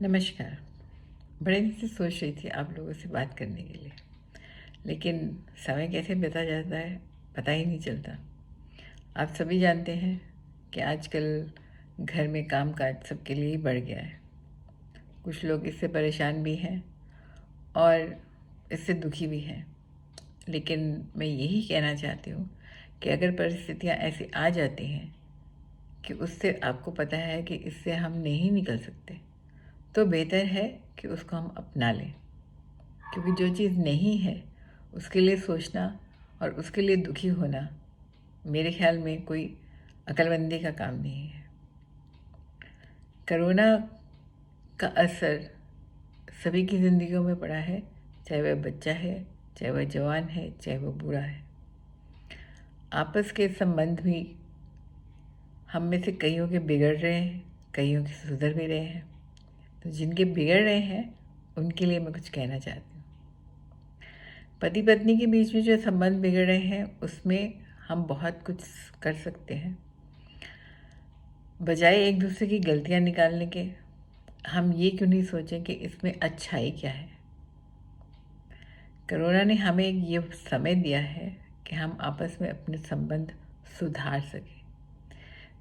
नमस्कार। बड़े दिन से सोच रही थी आप लोगों से बात करने के लिए, लेकिन समय कैसे बीता जाता है पता ही नहीं चलता। आप सभी जानते हैं कि आजकल घर में काम-काज सबके लिए ही बढ़ गया है। कुछ लोग इससे परेशान भी हैं और इससे दुखी भी हैं। लेकिन मैं यही कहना चाहती हूँ कि अगर परिस्थितियाँ ऐसी आ जाती हैं कि उससे आपको पता है कि इससे हम नहीं निकल सकते, तो बेहतर है कि उसको हम अपना लें। क्योंकि जो चीज़ नहीं है उसके लिए सोचना और उसके लिए दुखी होना मेरे ख्याल में कोई अक्लमंदी का काम नहीं है। कोरोना का असर सभी की ज़िंदगियों में पड़ा है, चाहे वह बच्चा है, चाहे वह जवान है, चाहे वह बूढ़ा है। आपस के संबंध भी हम में से कईयों के बिगड़ रहे हैं, कईयों के सुधर भी रहे हैं। तो जिनके बिगड़ रहे हैं उनके लिए मैं कुछ कहना चाहती हूँ। पति पत्नी के बीच में जो संबंध बिगड़ रहे हैं उसमें हम बहुत कुछ कर सकते हैं। बजाय एक दूसरे की गलतियां निकालने के, हम ये क्यों नहीं सोचें कि इसमें अच्छाई क्या है। कोरोना ने हमें ये समय दिया है कि हम आपस में अपने संबंध सुधार सकें।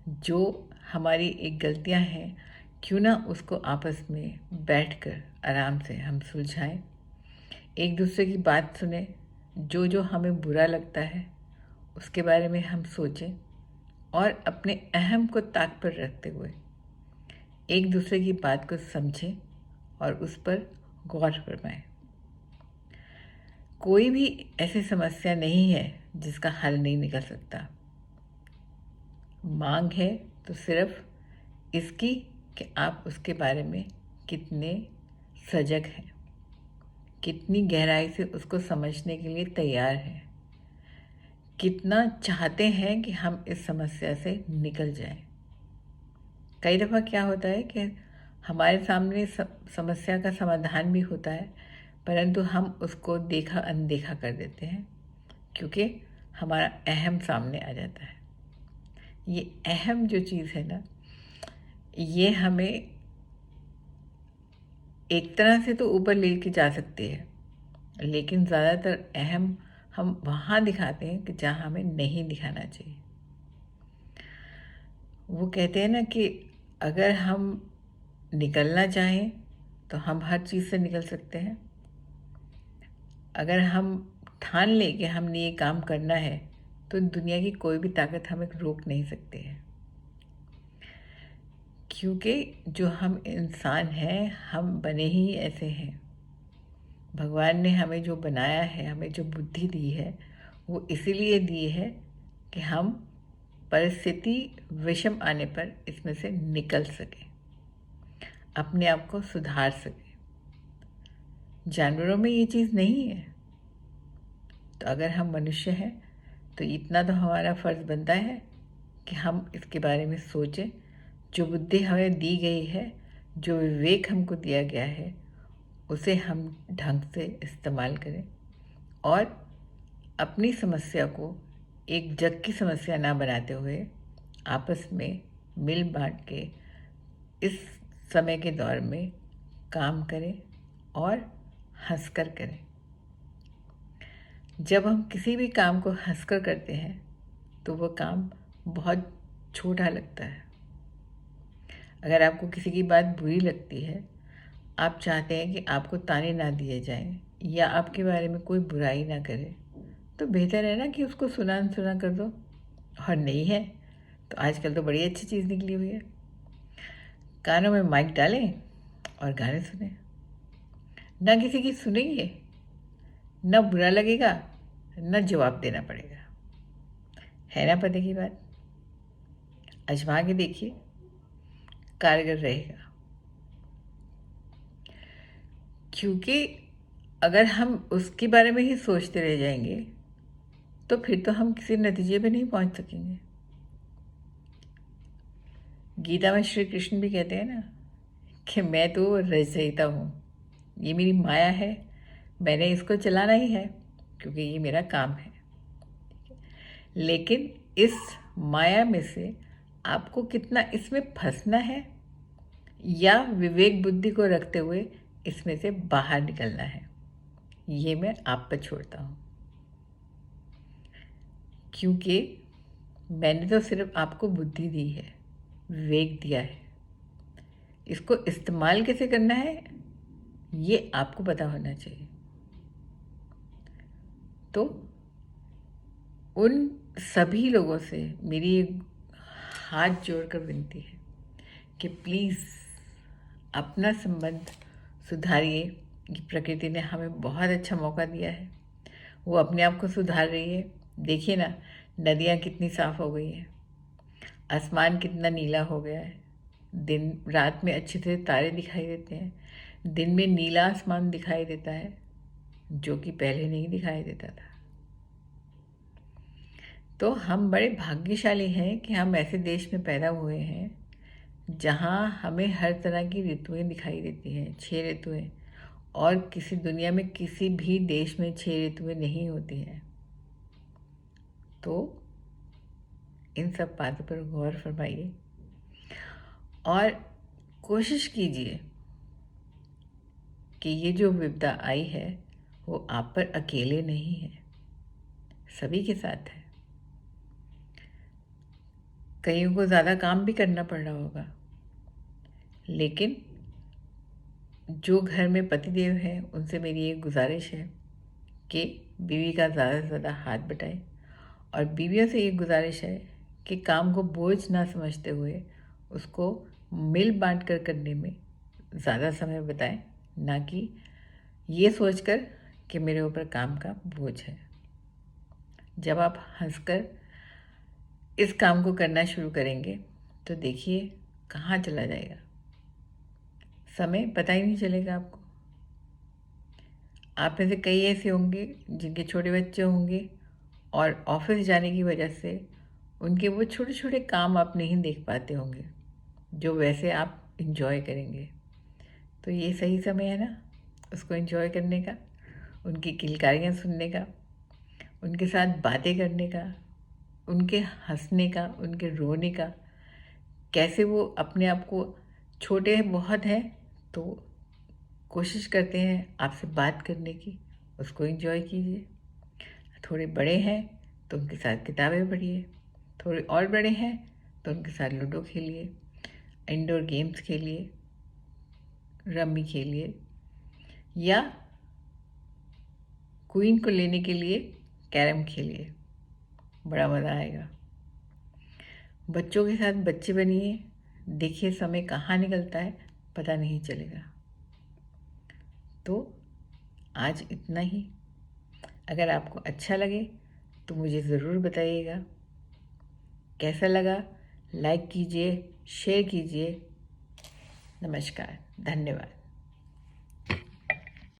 जो हमारी एक गलतियां हैं, क्यों ना उसको आपस में बैठकर आराम से हम सुलझाएं, एक दूसरे की बात सुने, जो जो हमें बुरा लगता है उसके बारे में हम सोचें और अपने अहम को ताक पर रखते हुए एक दूसरे की बात को समझें और उस पर गौर फरमाएं। कोई भी ऐसी समस्या नहीं है जिसका हल नहीं निकल सकता। मांग है तो सिर्फ इसकी कि आप उसके बारे में कितने सजग हैं, कितनी गहराई से उसको समझने के लिए तैयार हैं, कितना चाहते हैं कि हम इस समस्या से निकल जाएं। कई दफ़ा क्या होता है कि हमारे सामने समस्या का समाधान भी होता है, परंतु हम उसको देखा अनदेखा कर देते हैं क्योंकि हमारा अहम सामने आ जाता है। ये अहम जो चीज़ है ना, ये हमें एक तरह से तो ऊपर लेके जा सकती है, लेकिन ज़्यादातर अहम हम वहाँ दिखाते हैं कि जहाँ हमें नहीं दिखाना चाहिए। वो कहते हैं ना कि अगर हम निकलना चाहें तो हम हर चीज़ से निकल सकते हैं। अगर हम ठान लें कि हमने ये काम करना है तो दुनिया की कोई भी ताकत हमें रोक नहीं सकती है। क्योंकि जो हम इंसान हैं, हम बने ही ऐसे हैं। भगवान ने हमें जो बनाया है, हमें जो बुद्धि दी है, वो इसीलिए दी है कि हम परिस्थिति विषम आने पर इसमें से निकल सकें, अपने आप को सुधार सकें। जानवरों में ये चीज़ नहीं है। तो अगर हम मनुष्य हैं तो इतना तो हमारा फ़र्ज़ बनता है कि हम इसके बारे में सोचें। जो बुद्धि हमें दी गई है, जो विवेक हमको दिया गया है, उसे हम ढंग से इस्तेमाल करें और अपनी समस्या को एक जग की समस्या ना बनाते हुए आपस में मिल बांट के इस समय के दौर में काम करें और हंसकर करें। जब हम किसी भी काम को हंसकर करते हैं तो वो काम बहुत छोटा लगता है। अगर आपको किसी की बात बुरी लगती है, आप चाहते हैं कि आपको ताने ना दिए जाएं या आपके बारे में कोई बुराई ना करे, तो बेहतर है ना कि उसको सुना अनसुना कर दो। और नहीं है तो आजकल तो बड़ी अच्छी चीज़ निकली हुई है, कानों में माइक डालें और गाने सुने। ना किसी की सुनेंगे, ना बुरा लगेगा, ना जवाब देना पड़ेगा। है ना पते की बात? आजमा के देखिए, कारगर रहेगा। क्योंकि अगर हम उसके बारे में ही सोचते रह जाएंगे तो फिर तो हम किसी नतीजे पे नहीं पहुंच सकेंगे। गीता में श्री कृष्ण भी कहते हैं ना कि मैं तो रचयिता हूँ, ये मेरी माया है, मैंने इसको चलाना ही है क्योंकि ये मेरा काम है। लेकिन इस माया में से आपको कितना इसमें फंसना है, या विवेक बुद्धि को रखते हुए इसमें से बाहर निकलना है, ये मैं आप पर छोड़ता हूँ। क्योंकि मैंने तो सिर्फ आपको बुद्धि दी है, विवेक दिया है। इसको इस्तेमाल कैसे करना है ये आपको पता होना चाहिए। तो उन सभी लोगों से मेरी एक हाथ जोड़कर विनती है कि प्लीज़ अपना संबंध सुधारिए। कि प्रकृति ने हमें बहुत अच्छा मौका दिया है, वो अपने आप को सुधार रही है। देखिए ना, नदियाँ कितनी साफ़ हो गई हैं, आसमान कितना नीला हो गया है, दिन रात में अच्छे से तारे दिखाई देते हैं, दिन में नीला आसमान दिखाई देता है जो कि पहले नहीं दिखाई देता था। तो हम बड़े भाग्यशाली हैं कि हम ऐसे देश में पैदा हुए हैं जहाँ हमें हर तरह की ऋतुएं दिखाई देती हैं, 6 ऋतुएं। और किसी दुनिया में किसी भी देश में 6 ऋतुएं नहीं होती हैं। तो इन सब बातों पर गौर फरमाइए और कोशिश कीजिए कि ये जो विपदा आई है वो आप पर अकेले नहीं है, सभी के साथ है। कईयों को ज़्यादा काम भी करना पड़ रहा होगा, लेकिन जो घर में पतिदेव हैं उनसे मेरी एक गुजारिश है कि बीवी का ज़्यादा से ज़्यादा हाथ बटाएं। और बीवियों से ये गुजारिश है कि काम को बोझ ना समझते हुए उसको मिल बांट कर करने में ज़्यादा समय बताएं, ना कि ये सोचकर कि मेरे ऊपर काम का बोझ है। जब आप हंसकर इस काम को करना शुरू करेंगे तो देखिए कहाँ चला जाएगा, समय पता ही नहीं चलेगा आपको। आप में से कई ऐसे होंगे जिनके छोटे बच्चे होंगे और ऑफिस जाने की वजह से उनके वो छोटे छोटे काम आप नहीं देख पाते होंगे जो वैसे आप इंजॉय करेंगे। तो ये सही समय है ना उसको एंजॉय करने का, उनकी किलकारियाँ सुनने का, उनके साथ बातें करने का, उनके हंसने का, उनके रोने का। कैसे वो अपने आप को छोटे बहुत हैं तो कोशिश करते हैं आपसे बात करने की, उसको एंजॉय कीजिए। थोड़े बड़े हैं तो उनके साथ किताबें पढ़िए, थोड़े और बड़े हैं तो उनके साथ लूडो खेलिए, इंडोर गेम्स खेलिए, रम्मी खेलिए, या क्वीन को लेने के लिए कैरम खेलिए, बड़ा मज़ा आएगा। बच्चों के साथ बच्चे बनिए, देखिए समय कहाँ निकलता है पता नहीं चलेगा। तो आज इतना ही। अगर आपको अच्छा लगे तो मुझे ज़रूर बताइएगा कैसा लगा। लाइक कीजिए, शेयर कीजिए। नमस्कार, धन्यवाद।